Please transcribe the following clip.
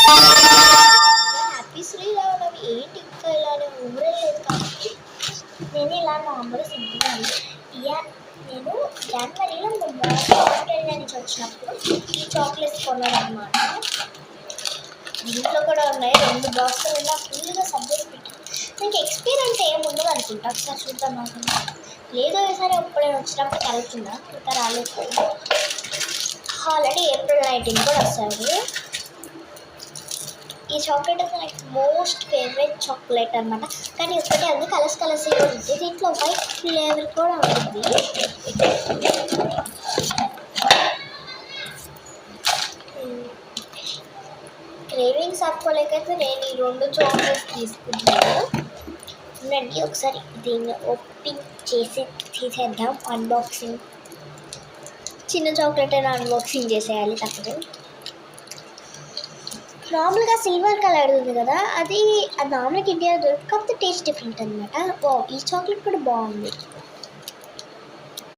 Happy Sri Rama Navami ఏంటి ఇంకా ఇలానే ఊరలేదు కాబట్టి నేను ఇలా నార్మల్గా సింపుల్గా నేను జనవరిలో మా బాస్ ఆస్ట్రేలియా నుంచి వచ్చినప్పుడు ఈ చాక్లెట్స్ కొన్నాను అనమాట. ఇంట్లో కూడా ఉన్నాయి 2 బాక్సులు ఇలా ఫుల్గా సబ్జెక్ట్ పెట్టాను. మీకు ఎక్స్పీరియన్స్ ఏముండదు అనుకుంటా, ఒకసారి చూద్దాం అనుకుంటా. లేదో ఈసారి ఎప్పుడైనా వచ్చినప్పుడు కలుగుతుందా, ఇంకా రాలేదు. ఆల్రెడీ ఏప్రిల్ 19 కూడా వస్తుంది. ఈ చాక్లెట్ అయితే నాకు మోస్ట్ ఫేవరెట్ చాక్లెట్ అనమాట. కానీ ఒకటే ఉంది, కలర్స్ ఉంటుంది. దీంట్లో వైట్ ఫ్లేవర్ కూడా ఉంటుంది. క్రేవింగ్స్ ఆపుకోలేకైతే నేను ఈ 2 చాక్లెట్స్ తీసుకుంటాను. ఉండండి ఒకసారి దీన్ని ఓపెన్ చేసి తీసేద్దాం. అన్బాక్సింగ్ చిన్న చాక్లెట్ అయినా అన్బాక్సింగ్ చేసేయాలి తప్పదు. నార్మల్గా సిల్వర్ కలర్ ఉంది కదా, అది నార్మల్గా ఇండియా దొరికి కాకపోతే టేస్ట్ డిఫరెంట్ అనమాట. ఈ చాక్లెట్ కూడా బాగుంది.